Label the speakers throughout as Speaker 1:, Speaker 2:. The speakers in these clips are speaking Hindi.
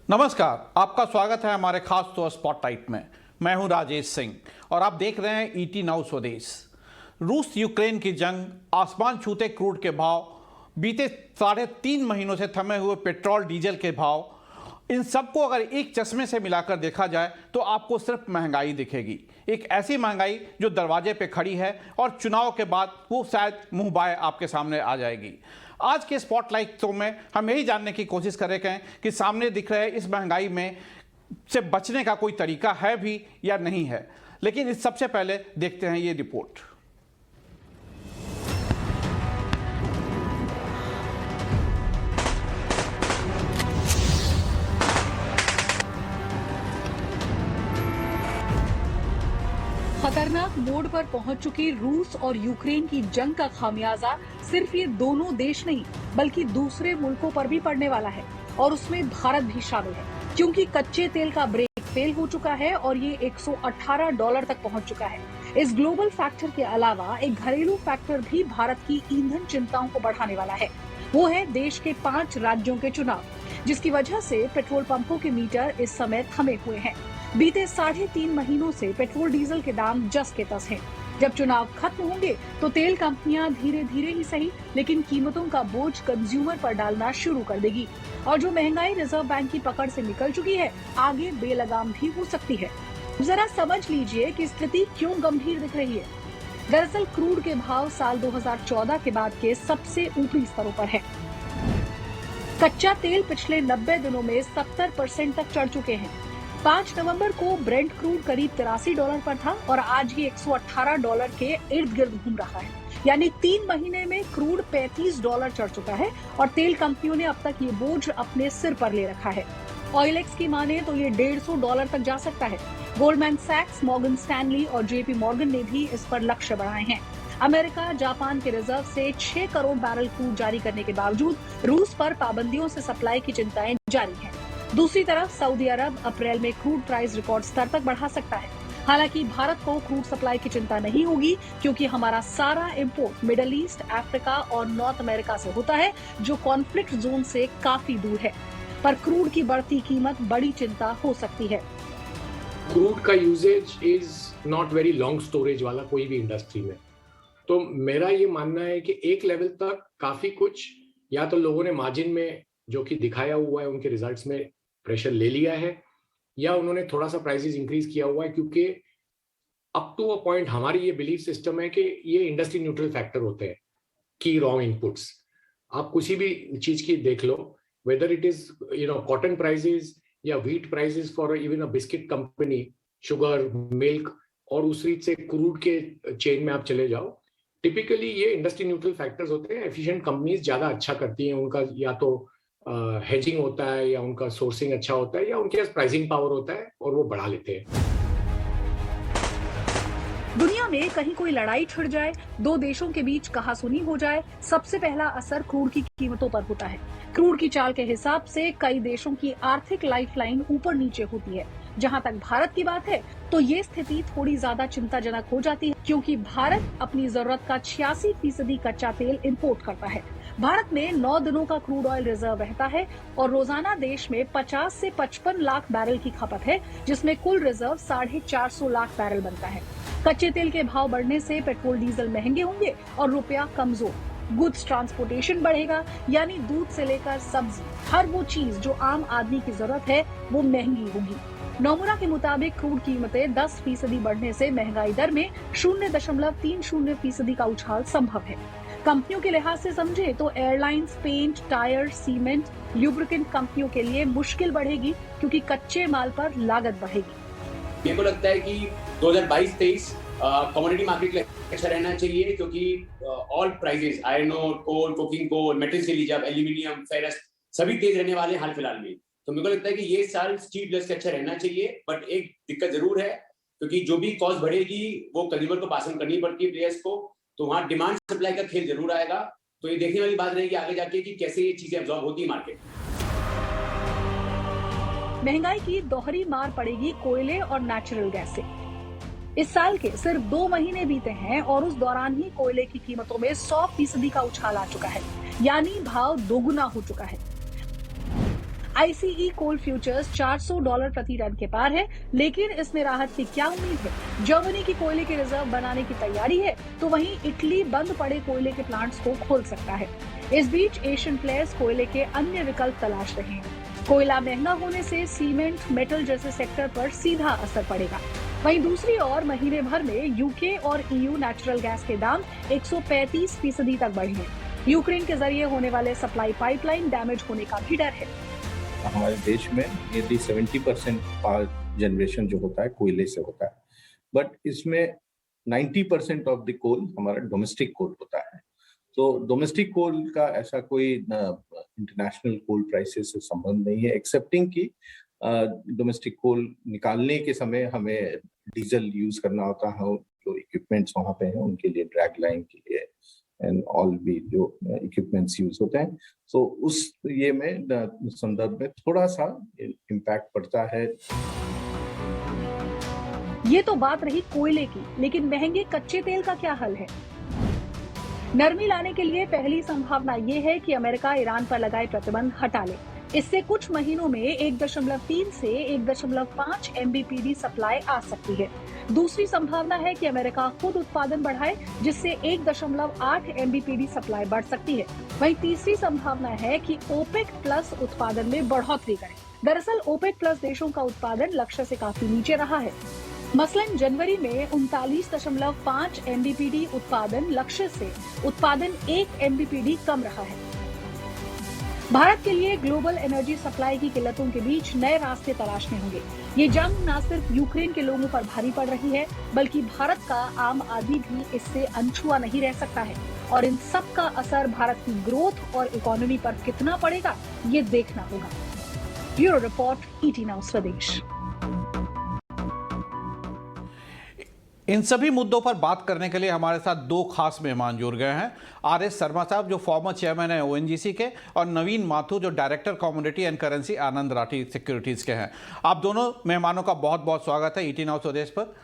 Speaker 1: नमस्कार, आपका स्वागत है हमारे खास शो स्पॉटलाइट में। मैं हूं राजेश सिंह और आप देख रहे हैं ईटी नाउ स्वदेश। रूस यूक्रेन की जंग, आसमान छूते क्रूड के भाव, बीते 3.5 महीनों से थमे हुए पेट्रोल डीजल के भाव, इन सबको अगर एक चश्मे से मिलाकर देखा जाए तो आपको सिर्फ महंगाई दिखेगी। एक ऐसी महंगाई जो दरवाजे पे खड़ी है और चुनाव के बाद वो शायद मुंह बाय आपके सामने आ जाएगी। आज के स्पॉटलाइट शो में हम यही जानने की कोशिश करेंगे कि सामने दिख रहे इस महंगाई में से बचने का कोई तरीका है भी या नहीं है। लेकिन इस सबसे पहले देखते हैं ये रिपोर्ट।
Speaker 2: खतरनाक मोड़ पर पहुंच चुकी रूस और यूक्रेन की जंग का खामियाजा सिर्फ ये दोनों देश नहीं बल्कि दूसरे मुल्कों पर भी पड़ने वाला है और उसमें भारत भी शामिल है, क्योंकि कच्चे तेल का ब्रेक फेल हो चुका है और ये $118 तक पहुंच चुका है। इस ग्लोबल फैक्टर के अलावा एक घरेलू फैक्टर भी भारत की ईंधन चिंताओं को बढ़ाने वाला है। वो है देश के 5 राज्यों के चुनाव, जिसकी वजह से पेट्रोल पंपों के मीटर इस समय थमे हुए हैं। बीते 3.5 महीनों से पेट्रोल डीजल के दाम जस के तस हैं। जब चुनाव खत्म होंगे तो तेल कंपनियां धीरे धीरे ही सही लेकिन कीमतों का बोझ कंज्यूमर पर डालना शुरू कर देगी और जो महंगाई रिजर्व बैंक की पकड़ से निकल चुकी है आगे बेलगाम भी हो सकती है। जरा समझ लीजिए कि स्थिति क्यों गंभीर दिख रही है। दरअसल क्रूड के भाव साल 2014 के बाद के सबसे ऊपरी स्तरों पर है। कच्चा तेल पिछले 90 दिनों में 70% तक चढ़ चुके हैं। 5 नवंबर को ब्रेंट क्रूड करीब $83 पर था और आज ही $118 के इर्द गिर्द घूम रहा है। यानी 3 महीने में क्रूड $35 चढ़ चुका है और तेल कंपनियों ने अब तक ये बोझ अपने सिर पर ले रखा है। ऑयलेक्स की माने तो ये $150 तक जा सकता है। गोल्डमैन सैक्स, मॉर्गन स्टैनली और जेपी मॉर्गन ने भी इस पर लक्ष्य बढ़ाए हैं। अमेरिका जापान के रिजर्व से 6 करोड़ बैरल क्रूड जारी करने के बावजूद रूस पर पाबंदियों से सप्लाई की चिंताएं जारी हैं। दूसरी तरफ सऊदी अरब अप्रैल में क्रूड प्राइस रिकॉर्ड स्तर तक बढ़ा सकता है। हालांकि भारत को क्रूड सप्लाई की चिंता नहीं होगी, क्योंकि हमारा सारा इंपोर्ट मिडल ईस्ट, अफ्रीका और नॉर्थ अमेरिका से होता है, जो कॉन्फ्लिक्ट जोन से काफी दूर है। पर क्रूड की बढ़ती कीमत बड़ी चिंता हो सकती है।
Speaker 3: क्रूड का usages is not very long storage वाला कोई भी इंडस्ट्री में। तो मेरा ये मानना है कि एक लेवल तक काफी कुछ या तो लोगों ने मार्जिन में जो कि दिखाया हुआ है उनके रिजल्ट्स में प्रेशर ले लिया है, या उन्होंने थोड़ा सा प्राइसेस इंक्रीज किया हुआ है, क्योंकि अप टू अ पॉइंट हमारी ये बिलीफ सिस्टम है कि ये इंडस्ट्री न्यूट्रल फैक्टर होते हैं, की रॉ इनपुट्स। आप किसी भी चीज की देख लो, whether it is cotton prices या wheat prices for even a biscuit company, sugar, milk, और उस रीत से क्रूड के चेन में आप चले जाओ, टिपिकली ये इंडस्ट्री न्यूट्रल फैक्टर्स होते हैं। एफिशिएंट कंपनीज ज्यादा अच्छा करती हैं, उनका या तो हेजिंग होता है या उनका सोर्सिंग अच्छा होता है या उनके पास प्राइसिंग पावर होता है और वो बढ़ा लेते हैं।
Speaker 2: दुनिया में कहीं कोई लड़ाई छिड़ जाए, 2 देशों के बीच कहासुनी हो जाए, सबसे पहला असर क्रूड की कीमतों पर होता है। क्रूड की चाल के हिसाब से कई देशों की आर्थिक लाइफलाइन ऊपर नीचे होती है। जहां तक भारत की बात है तो ये स्थिति थोड़ी ज्यादा चिंताजनक हो जाती है, क्योंकि भारत अपनी जरूरत का 86% कच्चा तेल इंपोर्ट करता है। भारत में 9 दिनों का क्रूड ऑयल रिजर्व रहता है और रोजाना देश में 50 से 55 लाख बैरल की खपत है, जिसमें कुल रिजर्व 450 लाख बैरल बनता है। कच्चे तेल के भाव बढ़ने से पेट्रोल डीजल महंगे होंगे और रुपया कमजोर। गुड्स ट्रांसपोर्टेशन बढ़ेगा, यानी दूध से लेकर सब्जी, हर वो चीज जो आम आदमी की जरूरत है वो महंगी होगी। नोमुरा के मुताबिक क्रूड कीमतें 10% बढ़ने से महंगाई दर में 0.30% का उछाल संभव है। कंपनियों के लिहाज से समझे तो airlines, paint, tyre, cement, lubricant कंपनियों के लिए मुश्किल बढ़ेगी, क्योंकि कच्चे माल पर लागत बढ़ेगी।
Speaker 4: मेरे को लगता है कि 2022-23 कमोडिटी मार्केट के लिए अच्छा रहना चाहिए, क्योंकि ऑल प्राइसेस, आयरन ओर, कोल, कोकिंग कोल, मेटल से लीजिए, एल्यूमिनियम, फेरस, सभी तेज रहने वाले हाल फिलहाल में। तो मेरे को लगता है कि ये साल स्टील प्लस के अच्छा रहना चाहिए। बट एक दिक्कत जरूर है, क्योंकि जो भी कॉस्ट बढ़ेगी वो कंज्यूमर को पास ऑन करनी पड़ती है, प्लेयर्स को। तो वहाँ डिमांड सप्लाई का खेल जरूर आएगा। तो ये देखने वाली बात रहेगी आगे जाके कि कैसे ये चीजें अब्सॉर्ब होती है मार्केट।
Speaker 2: महंगाई की दोहरी मार पड़ेगी कोयले और नेचुरल गैस से। इस साल के सिर्फ 2 महीने बीते हैं और उस दौरान ही कोयले की कीमतों में 100% का उछाल आ चुका है, यानी भाव दोगुना हो चुका है। आईसीई कोल फ्यूचर्स $400 प्रति टन के पार है, लेकिन इसमें राहत की क्या उम्मीद है? जर्मनी की कोयले के रिजर्व बनाने की तैयारी है, तो वहीं इटली बंद पड़े कोयले के प्लांट्स को खोल सकता है। इस बीच एशियन प्लेयर्स कोयले के अन्य विकल्प तलाश रहे हैं। कोयला महंगा होने से सीमेंट, मेटल जैसे सेक्टर पर सीधा असर पड़ेगा। वहीं दूसरी ओर महीने भर में यूके और ईयू नेचुरल गैस के दाम 135% तक बढ़े हैं। यूक्रेन के जरिए होने वाले सप्लाई पाइपलाइन डैमेज होने का भी डर है।
Speaker 5: हमारे देश में यदि 70% पावर जनरेशन जो होता है कोयले से होता है, बट इसमें 90% ऑफ द कोल हमारा डोमेस्टिक कोल होता है। तो डोमेस्टिक कोल का ऐसा कोई इंटरनेशनल कोल प्राइसेस से संबंध नहीं है, एक्सेप्टिंग कि डोमेस्टिक कोल निकालने के समय हमें डीजल यूज करना होता है। जो इक्विपमेंट्स वहाँ पे हैं उनके लिए, ड्रैग लाइन के लिए एंड ऑल भी जो इक्विपमेंट्स यूज होते हैं, तो उस ये में संदर्भ में थोड़ा सा इम्पैक्ट पड़ता है।
Speaker 2: ये तो बात रही कोयले की, लेकिन महंगे कच्चे तेल का क्या हल है? नरमी लाने के लिए पहली संभावना ये है कि अमेरिका ईरान पर लगाए प्रतिबंध हटा ले। इससे कुछ महीनों में 1.3 से 1.5 MBPD सप्लाई आ सकती है। दूसरी संभावना है कि अमेरिका खुद उत्पादन बढ़ाए, जिससे 1.8 MBPD सप्लाई बढ़ सकती है। वहीं तीसरी संभावना है कि ओपेक प्लस उत्पादन में बढ़ोतरी करे। दरअसल ओपेक प्लस देशों का उत्पादन लक्ष्य से काफी नीचे रहा है। मसलन जनवरी में 39.5 MBPD उत्पादन लक्ष्य से उत्पादन 1 MBPD कम रहा है। भारत के लिए ग्लोबल एनर्जी सप्लाई की किल्लतों के बीच नए रास्ते तलाशने होंगे। ये जंग न सिर्फ यूक्रेन के लोगों पर भारी पड़ रही है, बल्कि भारत का आम आदमी भी इससे अनछुआ नहीं रह सकता है। और इन सब का असर भारत की ग्रोथ और इकोनॉमी पर कितना पड़ेगा, ये देखना होगा। ब्यूरो रिपोर्ट, ET नाउ स्वदेश।
Speaker 1: इन सभी मुद्दों पर बात करने के लिए हमारे साथ दो खास मेहमान जुड़ गए हैं। RS शर्मा साहब जो फॉर्मर चेयरमैन है ONGC के, और नवीन माथुर जो director commodity and currency Anand Rathi securities के हैं। आप दोनों मेहमानों का बहुत बहुत स्वागत है ET नाउ स्वदेश पर।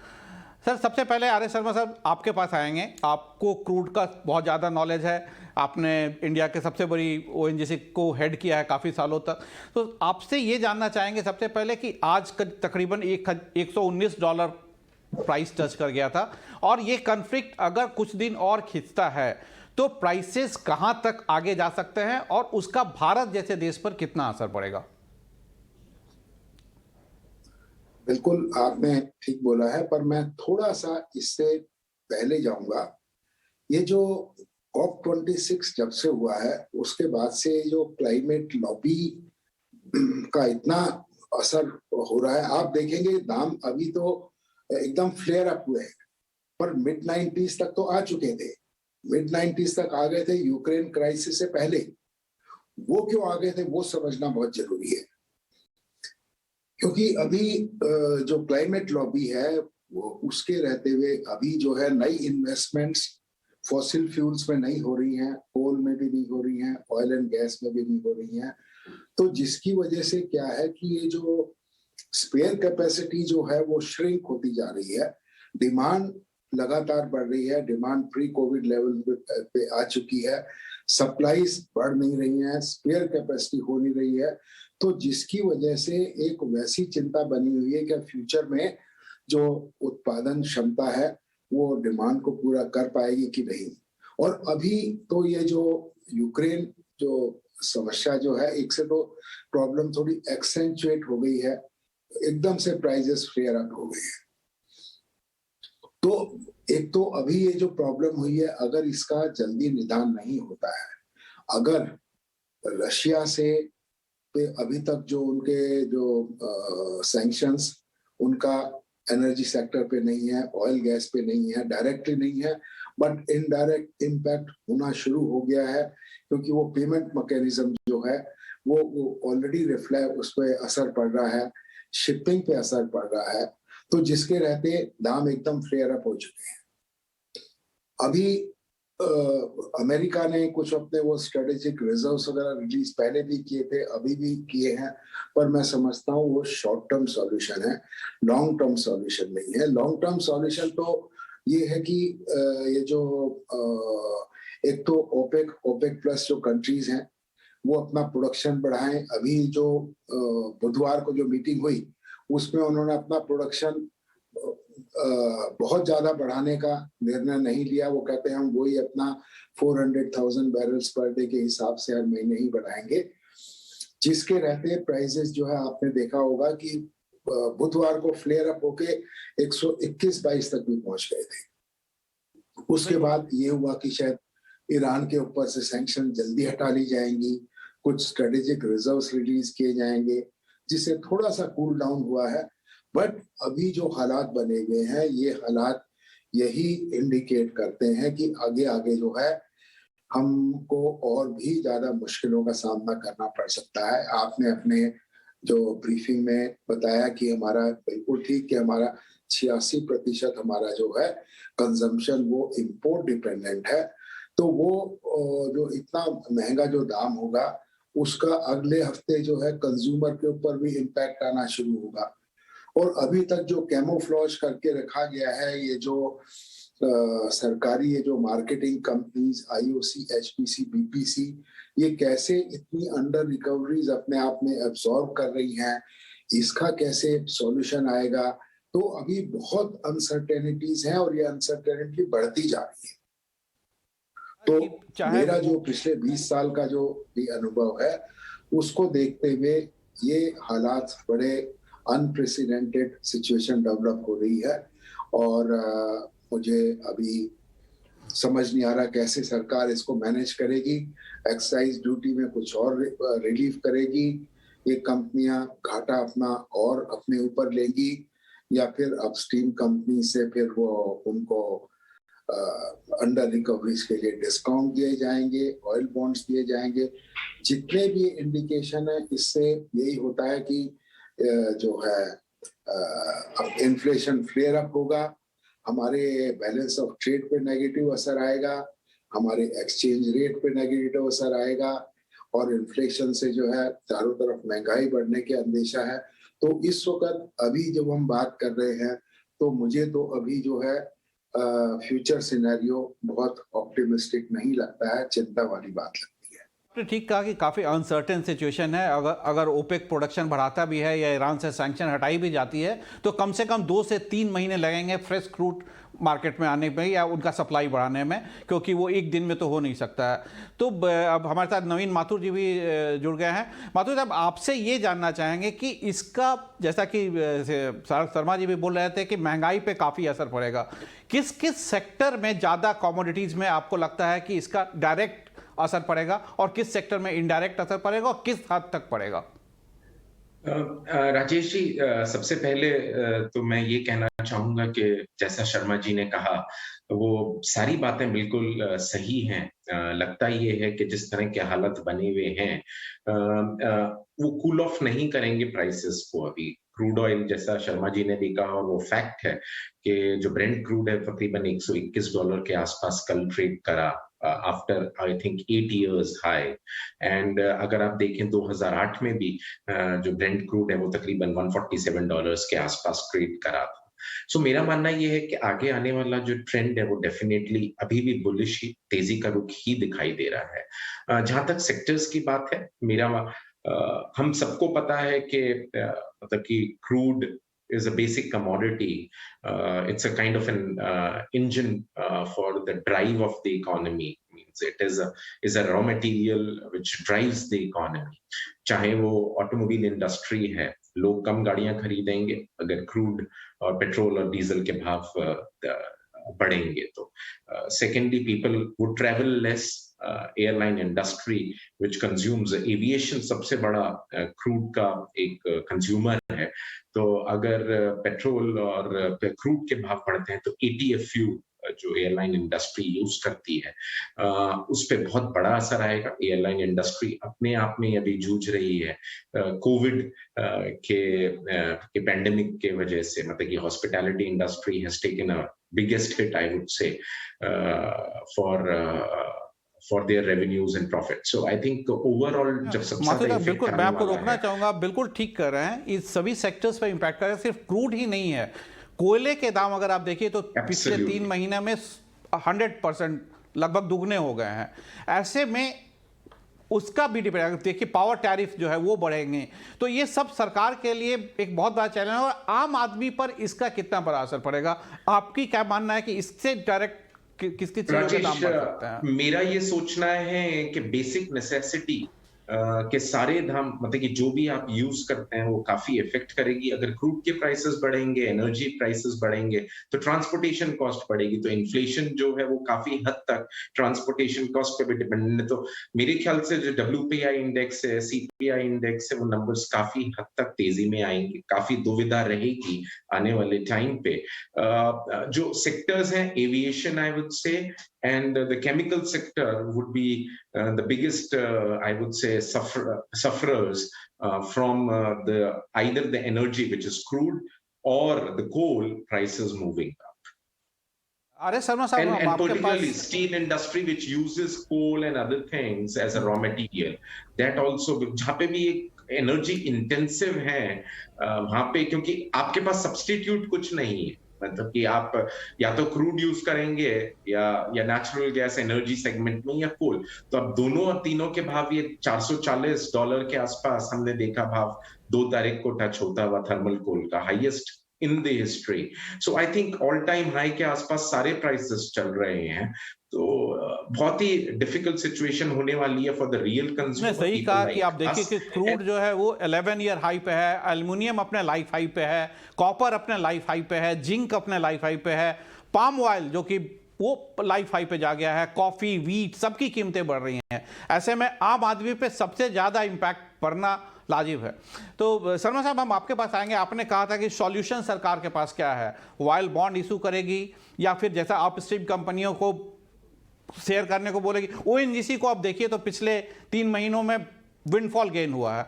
Speaker 1: सर, सबसे पहले RS शर्मा साहब आपके पास आएंगे। आपको क्रूड का बहुत ज़्यादा नॉलेज है, आपने इंडिया के सबसे बड़ी ONGC को हेड किया है काफ़ी सालों तक। तो आपसे ये जानना चाहेंगे सबसे पहले कि आज तकरीबन $119 प्राइस टच कर गया था, और ये कॉन्फ्लिक्ट अगर कुछ दिन और खिंचता है तो प्राइसेस कहां तक आगे जा सकते हैं और उसका भारत जैसे देश पर कितना असर पड़ेगा?
Speaker 6: बिल्कुल आपने ठीक बोला है, पर मैं थोड़ा सा इससे पहले जाऊंगा। ये जो COP26 जब से हुआ है उसके बाद से जो क्लाइमेट लॉबी का इतना असर हो रहा है, आप देखेंगे दाम अभी तो एकदम फ्लेयर अप हुए हैं, पर मिड 90s तक तो आ चुके थे। मिड 90s तक आ गए थे यूक्रेन क्राइसिस से पहले। वो क्यों आ गए थे वो समझना बहुत जरूरी है, क्योंकि अभी जो क्लाइमेट लॉबी है वो उसके रहते हुए अभी जो है नई इन्वेस्टमेंट्स फॉसिल फ्यूल्स में नहीं हो रही हैं, कोल में भी नहीं हो रही हैं, ऑयल एंड गैस में भी नहीं हो रही हैं। तो जिसकी वजह से क्या है कि ये जो स्पेयर कैपेसिटी जो है वो श्रिंक होती जा रही है। डिमांड लगातार बढ़ रही है, डिमांड प्री कोविड लेवल पे आ चुकी है, सप्लाईज बढ़ नहीं रही हैं, स्पेयर कैपेसिटी हो नहीं रही है। तो जिसकी वजह से एक वैसी चिंता बनी हुई है कि फ्यूचर में जो उत्पादन क्षमता है वो डिमांड को पूरा कर पाएगी कि नहीं। और अभी तो ये जो यूक्रेन जो समस्या जो है, एक से तो प्रॉब्लम थोड़ी एक्सेंचुएट हो गई है, एकदम से प्राइसेस फ्लेयर अप हो गए हैं। तो एक तो अभी ये जो प्रॉब्लम हुई है, अगर इसका जल्दी निदान नहीं होता है, अगर रशिया से पे अभी तक जो उनके जो सैंक्शंस उनका एनर्जी सेक्टर पे नहीं है, ऑयल गैस पे नहीं है, डायरेक्टली नहीं है, बट इनडायरेक्ट इम्पैक्ट होना शुरू हो गया है, क्योंकि वो पेमेंट मैकेनिज्म जो है वो ऑलरेडी रिफ्लेक्ट, उस पर असर पड़ रहा है, शिपिंग पे असर पड़ रहा है। तो जिसके रहते दाम एकदम फ्लेयर अप हो चुके हैं। अभी अमेरिका ने कुछ अपने वो स्ट्रेटेजिक रिजर्व्स वगैरह रिलीज पहले भी किए थे, अभी भी किए हैं, पर मैं समझता हूँ वो शॉर्ट टर्म सॉल्यूशन है, लॉन्ग टर्म सॉल्यूशन नहीं है। लॉन्ग टर्म सॉल्यूशन तो ये है कि ये जो एक तो ओपेक प्लस जो कंट्रीज हैं वो अपना प्रोडक्शन बढ़ाएं। अभी जो बुधवार को जो मीटिंग हुई उसमें उन्होंने अपना प्रोडक्शन बहुत ज्यादा बढ़ाने का निर्णय नहीं लिया। वो कहते हैं हम वही अपना 400,000 बैरल्स पर डे के हिसाब से हर महीने ही बढ़ाएंगे, जिसके रहते प्राइसेस जो है आपने देखा होगा कि बुधवार को फ्लेयर अप होके 121-22 तक भी पहुंच गए थे। उसके बाद ये हुआ कि शायद ईरान के ऊपर से सैंक्शन जल्दी हटा ली जाएंगी, कुछ स्ट्रेटेजिक रिजर्व्स रिलीज किए जाएंगे, जिससे थोड़ा सा कूल डाउन हुआ है। बट अभी जो हालात बने हुए हैं, ये हालात यही इंडिकेट करते हैं कि आगे आगे जो है हमको और भी ज्यादा मुश्किलों का सामना करना पड़ सकता है। आपने अपने जो ब्रीफिंग में बताया कि हमारा बिल्कुल ठीक कि हमारा 86% हमारा जो है कंजम्पशन वो इंपोर्ट डिपेंडेंट है। तो वो जो इतना महंगा जो दाम होगा उसका अगले हफ्ते जो है कंज्यूमर के ऊपर भी इम्पैक्ट आना शुरू होगा। और अभी तक जो कैमोफ्लेज करके रखा गया है, ये जो सरकारी ये जो marketing companies IOC, HPC, BPC, ये कैसे इतनी अंडर रिकवरीज अपने आप में एब्जॉर्ब कर रही हैं, इसका कैसे सॉल्यूशन आएगा। तो अभी बहुत अनसर्टेनिटीज हैं और ये अनसर्टेनिटी बढ़ती जा रही है। तो मेरा जो पिछले 20 साल का जो भी अनुभव है उसको देखते हुए ये हालात बड़े अनप्रेसिडेंटेड सिचुएशन डेवलप हो रही है। और मुझे अभी समझ नहीं आ रहा कैसे सरकार इसको मैनेज करेगी। एक्साइज ड्यूटी में कुछ और रिलीफ करेगी, ये कंपनियां घाटा अपना और अपने ऊपर लेंगी, या फिर अपस्ट्रीम कंपनी से फिर वो उनको अंडर रिकवरीज के लिए डिस्काउंट दिए जाएंगे, ऑयल बॉन्ड्स दिए जाएंगे। जितने भी इंडिकेशन है इससे यही होता है कि जो है इन्फ्लेशन फ्लेयर अप होगा, हमारे बैलेंस ऑफ ट्रेड पे नेगेटिव असर आएगा, हमारे एक्सचेंज रेट पे नेगेटिव असर आएगा, और इन्फ्लेशन से जो है चारों तरफ महंगाई बढ़ने के अंदेशा है। तो इस वक्त अभी जब हम बात कर रहे हैं तो मुझे तो अभी जो है फ्यूचर सिनेरियो बहुत ऑप्टिमिस्टिक नहीं लगता है, चिंता वाली बात लगती है।
Speaker 1: आपने ठीक कहा कि काफ़ी अनसर्टेन सिचुएशन है। अगर ओपेक प्रोडक्शन बढ़ाता भी है या ईरान से सैंक्शन हटाई भी जाती है तो कम से कम 2 से 3 महीने लगेंगे फ्रेश क्रूड मार्केट में आने में या उनका सप्लाई बढ़ाने में, क्योंकि वो एक दिन में तो हो नहीं सकता है। तो अब हमारे साथ नवीन माथुर जी भी जुड़ गए हैं। माथुर साहब, आपसे ये जानना चाहेंगे कि इसका, जैसा कि शर्मा जी भी बोल रहे थे कि महंगाई पे काफ़ी असर पड़ेगा, किस किस सेक्टर में ज़्यादा कमोडिटीज़ में आपको लगता है कि इसका डायरेक्ट असर पड़ेगा और किस सेक्टर में इनडायरेक्ट असर पड़ेगा और किस हद तक पड़ेगा?
Speaker 7: राजेश जी, सबसे पहले तो मैं ये कहना चाहूंगा कि जैसा शर्मा जी ने कहा वो सारी बातें बिल्कुल सही हैं। लगता ये है कि जिस तरह के हालत बने हुए हैं वो कूल ऑफ नहीं करेंगे प्राइसेस को। अभी क्रूड ऑयल, जैसा शर्मा जी ने भी कहा, और वो फैक्ट है कि जो ब्रेंट क्रूड है तकरीबन $121 के आसपास कल ट्रेड करा after I think 8 years high. And अगर आप देखें 2008 में भी जो ब्रेंट क्रूड है वो तकरीबन $147 के आसपास ट्रेड करा था। सो मेरा मानना ये है कि आगे आने वाला जो ट्रेंड है वो डेफिनेटली अभी भी बुलिश ही, तेजी का रुख ही दिखाई दे रहा है। जहां तक सेक्टर्स की बात है, हम सबको पता है कि मतलब कि crude is a basic commodity. It's a kind of an engine for the drive of the economy. Means it is a raw material which drives the economy. चाहे वो ऑटोमोबाइल इंडस्ट्री है, लोग कम गाड़ियां खरीदेंगे अगर क्रूड और पेट्रोल और डीजल के भाव बढ़ेंगे तो। Secondly, people would travel less. Airline industry which consumes, aviation सबसे बड़ा क्रूड का एक कंज्यूमर है। तो अगर पेट्रोल और क्रूड के भाव बढ़ते हैं तो ATF जो एयरलाइन इंडस्ट्री यूज करती है उस पर बहुत बड़ा असर आएगा। एयरलाइन इंडस्ट्री अपने आप में अभी जूझ रही है कोविड के पैंडेमिक के वजह से। मतलब कि hospitality industry has taken a biggest hit, I would say, for their revenues and profits. So I think overall जब सबसे ज़्यादा
Speaker 1: बिल्कुल, मैं आपको रोकना चाहूंगा, बिल्कुल ठीक कर रहे हैं। इस सभी सेक्टर्स पर इंपैक्ट कर रहा है, सिर्फ क्रूड ही नहीं है। कोयले के दाम अगर आप देखिए तो पिछले 3 महीने में 100% लगभग दुगने हो गए हैं। ऐसे में उसका भी डिपेंड, देखिए पावर टैरिफ जो है वो बढ़ेंगे, तो ये सब सरकार के लिए एक बहुत बड़ा चैलेंज है। और आम आदमी पर इसका कितना बड़ा असर पड़ेगा, आपकी क्या मानना है कि इससे डायरेक्ट किसकी चीजों के दाम बढ़ सकते हैं?
Speaker 7: मेरा ये सोचना है कि बेसिक नेसेसिटी के सारे दाम, मतलब कि जो भी आप यूज करते हैं वो काफी इफेक्ट करेगी। अगर क्रूड के प्राइसेस बढ़ेंगे, एनर्जी प्राइसेस बढ़ेंगे, तो ट्रांसपोर्टेशन कॉस्ट बढ़ेगी, तो इन्फ्लेशन जो है वो काफी हद तक ट्रांसपोर्टेशन कॉस्ट पे भी डिपेंडेंट है। तो मेरे ख्याल से जो WPI इंडेक्स है, CPI इंडेक्स है, वो नंबर्स काफी हद तक तेजी में आएंगे, काफी दुविधा रहेगी आने वाले टाइम पे। जो सेक्टर्स हैं, aviation I would say and the chemical sector would be the biggest, I would say, sufferers from either the energy, which is crude, or the coal prices moving up.
Speaker 1: अरे शर्मा साहब,
Speaker 7: And
Speaker 1: आपके
Speaker 7: particularly
Speaker 1: pass
Speaker 7: steel industry, which uses coal and other things as a raw material, that also, जहाँ पे भी एक एनर्जी इंटेंसिव है वहां पे, क्योंकि आपके पास सब्स्टिट्यूट कुछ नहीं है। मतलब कि आप या तो क्रूड यूज करेंगे या नेचुरल गैस एनर्जी सेगमेंट में, या कोल। तो अब दोनों और तीनों के भाव ये $440 के आसपास हमने देखा भाव 2 तारीख को टच होता हुआ थर्मल कोल का, highest in the history. So I think all time high के आसपास सारे प्राइसेस चल रहे हैं। तो बहुत ही डिफिकल्ट सिचुएशन होने वाली है फॉर द रियल कंज्यूमर।
Speaker 1: सही कहा कि आप देखिए कि क्रूड जो है वो 11 ईयर हाई पे है, एल्युमिनियम अपने लाइफ हाई पे है, कॉपर अपने लाइफ हाई पे है, जिंक अपने लाइफ हाई पे है, पाम ऑयल जो कि वो लाइफ हाई पे जा गया है, कॉफी, वीट, सबकी कीमतें बढ़ रही हैं। ऐसे में आम आदमी पे सबसे ज्यादा इंपैक्ट पड़ना लाजिब है। तो शर्मा साहब, हम आपके पास आएंगे। आपने कहा था कि सॉल्यूशन सरकार के पास क्या है, ऑयल बॉन्ड इशू करेगी या फिर जैसा अपस्ट्रीम कंपनियों को शेयर करने को बोलेगी। ONGC को आप देखिए तो पिछले 3 महीनों में विंडफॉल गेन हुआ है।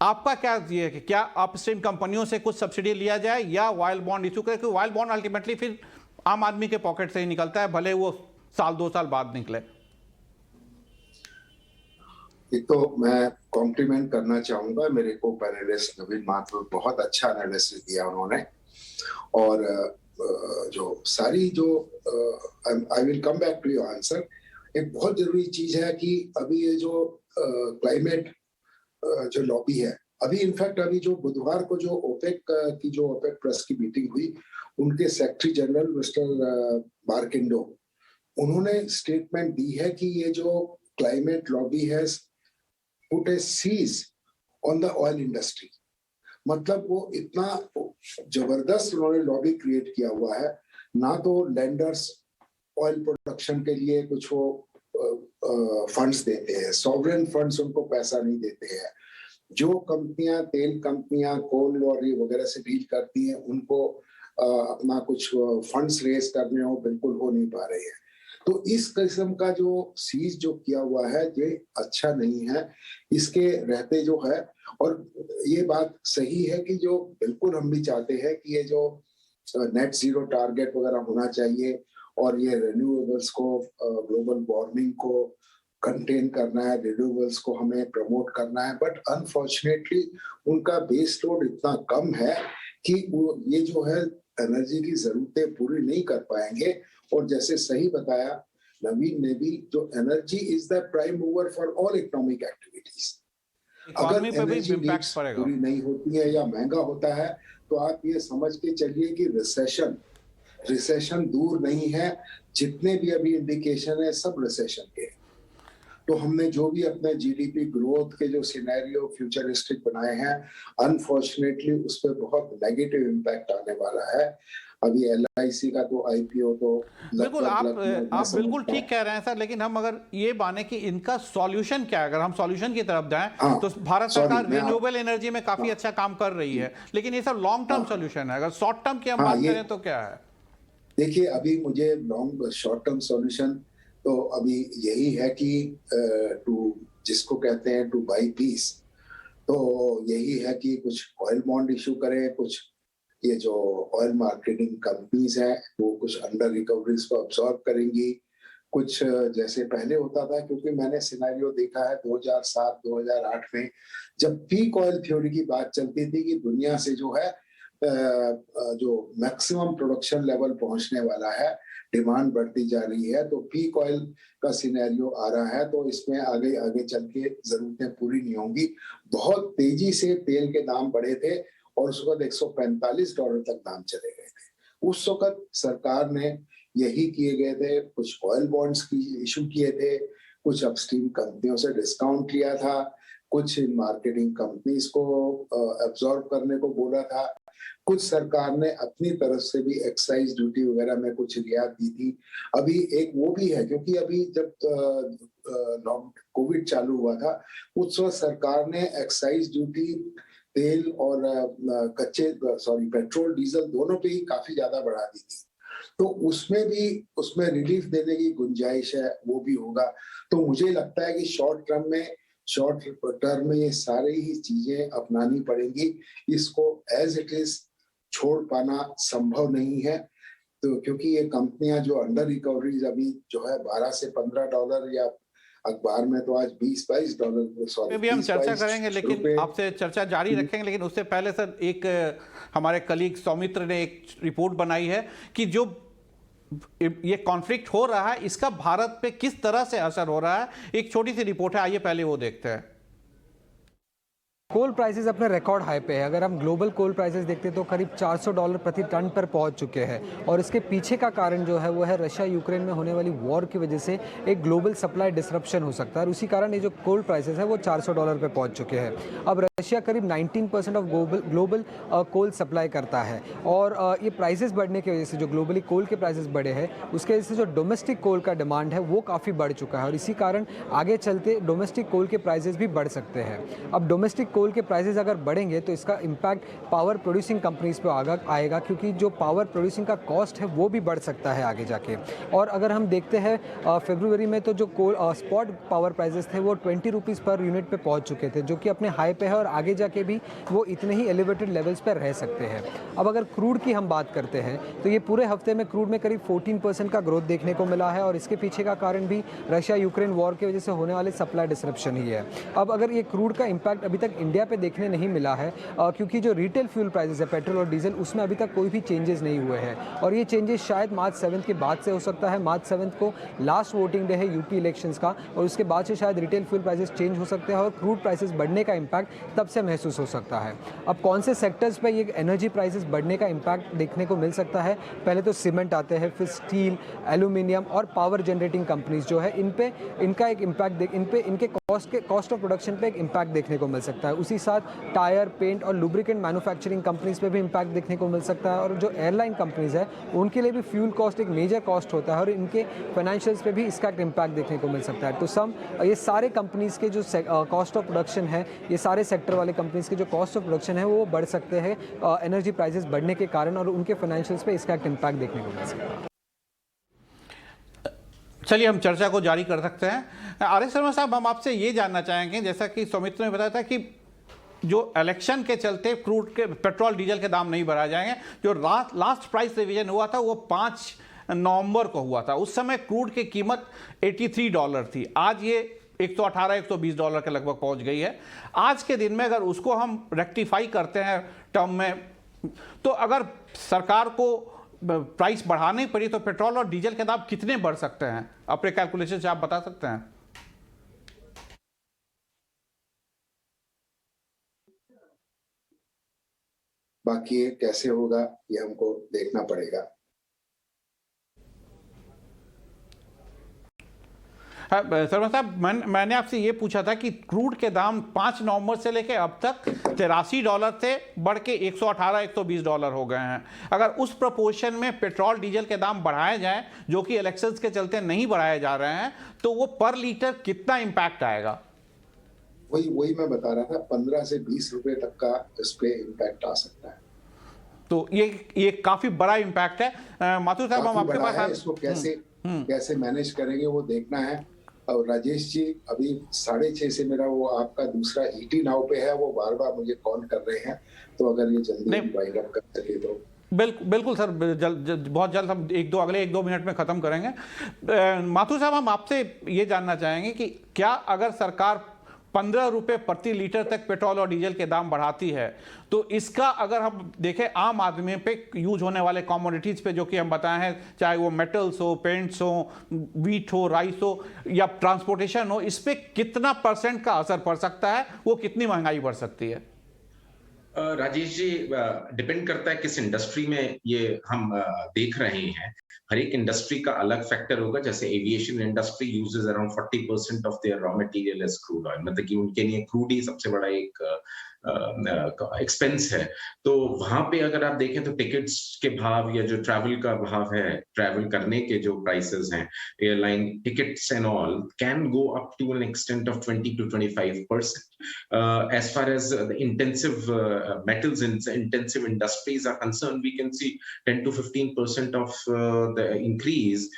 Speaker 1: आपका क्या ये है कि क्या अपस्ट्रीम कंपनियों से कुछ सब्सिडी लिया जाए या ऑयल बॉन्ड इशू करे, क्योंकि ऑयल बॉन्ड अल्टीमेटली फिर आम आदमी के पॉकेट से ही निकलता है, भले वो 1-2 साल बाद निकले।
Speaker 6: एक तो मैं कॉम्प्लीमेंट करना चाहूंगा मेरे को पैनलिस्ट नवीन माथुर, बहुत अच्छा एनालिसिस दिया उन्होंने। और जो सारी जो I will come back to your answer, एक बहुत जरूरी चीज है कि अभी ये जो क्लाइमेट जो लॉबी है, अभी इनफैक्ट अभी जो बुधवार को जो ओपेक की जो ओपेक प्लस की मीटिंग हुई, उनके सेक्रेटरी जनरल मिस्टर बार्किंडो, उन्होंने स्टेटमेंट दी है कि ये जो climate lobby has put a siege on the oil industry. मतलब वो इतना जबरदस्त उन्होंने लॉबी क्रिएट किया हुआ है। ना तो लेंडर्स ऑयल प्रोडक्शन के लिए कुछ वो फंड्स देते हैं, सॉवरेन फंड्स उनको पैसा नहीं देते हैं। जो कंपनियां, तेल कंपनियां, कोल और ये वगैरह से डील करती हैं, उनको अपना कुछ फंड्स रेज करने हो, बिल्कुल हो नहीं पा रहे हैं। तो इस किस्म का जो सीज जो किया हुआ है, ये अच्छा नहीं है। इसके रहते जो है, और ये बात सही है कि जो बिल्कुल हम भी चाहते हैं कि ये जो नेट जीरो टारगेट वगैरह होना चाहिए, और ये रिन्यूएबल्स को, ग्लोबल वार्मिंग को कंटेन करना है, रिन्यूएबल्स को हमें प्रमोट करना है। बट अनफॉर्चुनेटली उनका बेस लोड इतना कम है कि वो ये जो है एनर्जी की जरूरतें पूरी नहीं कर पाएंगे। और जैसे सही बताया नवीन ने भी, जो energy is the prime mover for all economic activities. अगर एनर्जी नीड्स पूरी नहीं होती है या महंगा होता है, तो आप ये समझ के चलिए कि रिसेशन दूर नहीं है। जितने भी अभी इंडिकेशन है, सब रिसेशन के। तो हमने जो भी अपने जीडीपी ग्रोथ के जो सिनेरियो फ्यूचरिस्टिक बनाए हैं, अनफॉर्चुनेटली उस पर बहुत नेगेटिव इम्पैक्ट आने वाला है। अभी LIC का तो IPO तो
Speaker 1: बिल्कुल आप बिल्कुल ठीक कह रहे हैं सर, लेकिन हम अगर ये माने कि इनका सॉल्यूशन क्या है, अगर हम सॉल्यूशन की तरफ जाएं, तो भारत सरकार रिन्यूएबल एनर्जी में काफी अच्छा काम कर रही है, लेकिन ये सब लॉन्ग टर्म सॉल्यूशन है। अगर शॉर्ट टर्म की हम बात करें तो क्या है?
Speaker 6: देखिए, अभी मुझे लॉन्ग शॉर्ट टर्म सॉल्यूशन तो अभी यही है कि जिसको कहते हैं टू बाई पीस, तो यही है कि कुछ ऑयल बॉन्ड इशू करें, कुछ ये जो ऑयल मार्केटिंग कंपनीज हैं वो कुछ अंडर रिकवरीज को अब्सॉर्ब करेंगी, कुछ जैसे पहले होता था। क्योंकि मैंने सिनेरियो देखा है 2007-2008 में, जब पीक ऑयल थ्योरी की बात चलती थी कि दुनिया से जो है जो मैक्सिमम प्रोडक्शन लेवल पहुंचने वाला है डिमांड बढ़ती जा रही है, तो पीक ऑयल का सिनेरियो आ रहा है, तो इसमें आगे आगे चल के जरूरतें पूरी नहीं होंगी। बहुत तेजी से तेल के दाम बढ़े थे और उस वक्त $145 तक दाम चले गए थे। उस वक्त सरकार ने यही किए गए थे, कुछ ऑयल बॉन्ड्स की इशू किए थे, कुछ अपस्ट्रीम कंपनियों से डिस्काउंट लिया था, कुछ मार्केटिंग कंपनीज को एब्जॉर्ब करने को बोला था, कुछ सरकार ने अपनी तरफ से भी एक्साइज ड्यूटी वगैरह में कुछ रियायत दी थी। अभी एक वो भी है, क्योंकि अभी जब कोविड चालू हुआ था उस वक्त सरकार ने एक्साइज ड्यूटी तेल और पेट्रोल डीजल दोनों पे ही काफी ज्यादा बढ़ा दी थी, तो उसमें रिलीफ देने की गुंजाइश है, वो भी होगा। तो मुझे लगता है कि शॉर्ट टर्म में ये सारी ही चीजें अपनानी पड़ेंगी। इसको एज इट इज छोड़ पाना संभव नहीं है, तो क्योंकि ये कंपनियां जो अंडर रिकवरीज अभी जो है $12 से $15 या अखबार में तो आज $20-22
Speaker 1: भी हम चर्चा करेंगे, लेकिन आपसे चर्चा जारी रखेंगे। लेकिन उससे पहले सर, एक हमारे कलीग सौमित्र ने एक रिपोर्ट बनाई है कि जो ये कॉन्फ्लिक्ट हो रहा है इसका भारत पे किस तरह से असर हो रहा है। एक छोटी सी रिपोर्ट है, आइए पहले वो देखते हैं।
Speaker 8: कोल प्राइसेस अपने रिकॉर्ड हाई पे है। अगर हम ग्लोबल कोल प्राइसेस देखते हैं तो करीब $400 प्रति टन पर पहुंच चुके हैं, और इसके पीछे का कारण जो है वो है रशिया यूक्रेन में होने वाली वॉर की वजह से एक ग्लोबल सप्लाई डिसरप्शन हो सकता है, और उसी कारण ये जो कोल प्राइसेस है वो $400 पे पहुंच चुके हैं। अब रशिया करीब 19% ऑफ ग्लोबल कोल सप्लाई करता है, और ये प्राइसेस बढ़ने की वजह से जो ग्लोबली कोल के प्राइसेस बढ़े हैं उसके वजह से जो डोमेस्टिक कोल का डिमांड है वो काफ़ी बढ़ चुका है, और इसी कारण आगे चलते डोमेस्टिक कोल के प्राइसेस भी बढ़ सकते हैं। अब डोमेस्टिक कोल के प्राइसेस अगर बढ़ेंगे तो इसका इम्पैक्ट पावर प्रोड्यूसिंग कंपनीज पे आएगा, क्योंकि जो पावर प्रोड्यूसिंग का कॉस्ट है वो भी बढ़ सकता है आगे जाके। और अगर हम देखते हैं फरवरी में तो जो कोल स्पॉट पावर प्राइसेस थे वो ₹20 पर यूनिट पे पहुंच चुके थे, जो कि अपने हाई पे है, और आगे जाके भी वो इतने ही एलिवेटेड लेवल्स पर रह सकते हैं। अब अगर क्रूड की हम बात करते हैं तो ये पूरे हफ्ते में क्रूड में करीब 14% का ग्रोथ देखने को मिला है, और इसके पीछे का कारण भी रशिया यूक्रेन वॉर की वजह से होने वाले सप्लाई डिसरप्शन ही है। अब अगर ये क्रूड का इम्पैक्ट अभी तक इंडिया पे देखने नहीं मिला है, क्योंकि जो रिटेल फ्यूल प्राइसेस है पेट्रोल और डीजल उसमें अभी तक कोई भी चेंजेस नहीं हुए हैं, और ये चेंजेस शायद मार्च 7 के बाद से हो सकता है। मार्च 7 को लास्ट वोटिंग डे है यूपी इलेक्शंस का, और उसके बाद से शायद रिटेल फ्यूल प्राइसेस चेंज हो सकते हैं और क्रूड प्राइसेस बढ़ने का इम्पैक्ट तब से महसूस हो सकता है। अब कौन से सेक्टर्स पे ये एनर्जी प्राइसेस बढ़ने का इम्पैक्ट देखने को मिल सकता है? पहले तो सीमेंट आते हैं, फिर स्टील, एल्यूमिनियम और पावर जनरेटिंग कंपनीज जो है इनका एक इम्पैक्ट इनके कॉस्ट ऑफ प्रोडक्शन पे एक इम्पैक्ट देखने को मिल सकता है। उसी साथ टायर, पेंट और लुब्रिकेंट मैन्युफैक्चरिंग कंपनीज पे भी इम्पैक्ट देखने को मिल सकता है, और जो एयरलाइन कंपनीज है उनके लिए भी फ्यूल कॉस्ट एक मेजर कॉस्ट होता है, और इनके फाइनेंशियल्स पे भी इसका इम्पैक्ट देखने को मिल सकता है। तो ये सारे कंपनीज के जो कॉस्ट ऑफ प्रोडक्शन है, ये सारे सेक्टर वाले कंपनीज के जो कॉस्ट ऑफ प्रोडक्शन है वो बढ़ सकते हैं एनर्जी प्राइसेस बढ़ने के कारण, और उनके फाइनेंशियल्स पे इसका इम्पैक्ट देखने को मिल सकता है।
Speaker 1: चलिए हम चर्चा को जारी कर सकते हैं। आर.एस. शर्मा साहब, हम आपसे ये जानना चाहेंगे, जैसा कि सौमित्र ने बताया था कि जो इलेक्शन के चलते क्रूड के पेट्रोल डीजल के दाम नहीं बढ़ाए जाएंगे, जो लास्ट प्राइस रिवीजन हुआ था वो 5 नवंबर को हुआ था। उस समय क्रूड की कीमत $83 थी, आज ये $118-120 के लगभग पहुंच गई है। आज के दिन में अगर उसको हम रेक्टिफाई करते हैं टर्म में, तो अगर सरकार को प्राइस बढ़ानी पड़ी तो पेट्रोल और डीजल के दाम कितने बढ़ सकते हैं? अपने कैलकुलेशन से आप बता सकते हैं?
Speaker 6: बाकी ये कैसे होगा ये हमको देखना पड़ेगा।
Speaker 1: शर्मा साहब, मैंने आपसे ये पूछा था कि क्रूड के दाम 5 नवंबर से लेकर अब तक $83 से बढ़ के $118-120 हो गए हैं। अगर उस प्रपोर्शन में पेट्रोल डीजल के दाम बढ़ाए जाएं, जो कि इलेक्शंस के चलते नहीं बढ़ाए जा रहे हैं, तो वो पर लीटर कितना इम्पैक्ट आएगा?
Speaker 6: वही मैं बता रहा था, 15 से 20 रुपए तक का इस पे इम्पैक्ट आ सकता है।
Speaker 1: तो ये काफी बड़ा इम्पैक्ट है। माथुर साहब, हम आपके पास
Speaker 6: इसको कैसे मैनेज करेंगे वो देखना है। और राजेश जी, अभी 6:30 से मेरा वो आपका दूसरा ET नाउ पे है, वो बार मुझे कॉल कर रहे हैं, तो अगर ये जल्दी वाइंड अप कर सके तो।
Speaker 1: बिल्कुल सर, बहुत जल्द हम अगले 1-2 मिनट में खत्म करेंगे। माथुर साहब, हम आपसे ये जानना चाहेंगे कि क्या अगर सरकार 15 रुपए प्रति लीटर तक पेट्रोल और डीजल के दाम बढ़ाती है, तो इसका अगर हम देखें आम आदमी पे यूज होने वाले कमोडिटीज पे जो कि हम बताए हैं, चाहे वो मेटल्स हो, पेंट्स हो, वीट हो, राइस हो या ट्रांसपोर्टेशन हो, इस पे कितना % का असर पड़ सकता है, वो कितनी महंगाई बढ़ सकती है?
Speaker 7: राजेश जी, डिपेंड करता है किस इंडस्ट्री में ये हम देख रहे हैं। हर एक इंडस्ट्री का अलग फैक्टर होगा। जैसे aviation industry uses around 40% of their raw material as crude oil, मतलब कि उनके लिए क्रूड ही सबसे बड़ा एक एक्सपेंस है। तो वहां पे अगर आप देखें तो टिकट्स के भाव या जो ट्रैवल का भाव है, ट्रैवल करने के जो प्राइसेस हैं, airline tickets and all can go up to an extent of 20 to 25%. As far as the intensive metals and intensive industries are concerned, we can see 10 to 15% of the increase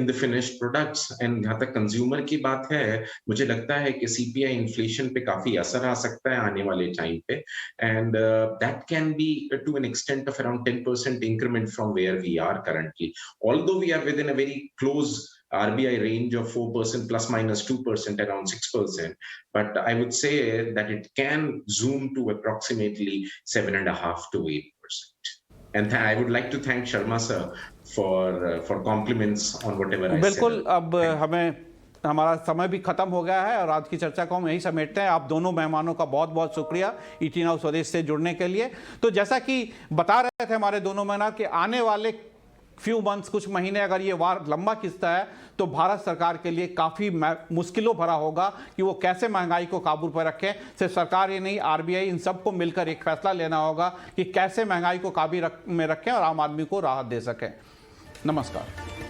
Speaker 7: in the finished products. And जहाँ तक कंज्यूमर की बात है, मुझे लगता है कि CPI इन्फ्लेशन पे काफी असर आ सकता है आने वाले टाइम पे, and that can be to an extent of around 10% increment from where we are currently. Although we are within a very close RBI range of 4% plus minus 2%, around 6%, but I would say that it can zoom to approximately 7.5 to 8%. And I would like to thank Sharma sir for compliments on whatever I said.
Speaker 1: बिल्कुल, अब हमें हमारा समय भी खत्म हो गया है और आज की चर्चा को हम यही समेटते हैं। आप दोनों मेहमानों का बहुत बहुत शुक्रिया ET नाउ स्वदेश से जुड़ने के लिए। तो जैसा कि बता रहे थे हमारे दोनों मेहमान कि आने वाले फ्यू मंथ्स, कुछ महीने अगर ये वार लंबा खिंचता है तो भारत सरकार के लिए काफ़ी मुश्किलों भरा होगा कि वो कैसे महंगाई को काबू पर रखें। सिर्फ सरकार ही नहीं, RBI, इन सबको मिलकर एक फैसला लेना होगा कि कैसे महंगाई को काबू में रखें और आम आदमी को राहत दे सकें। नमस्कार।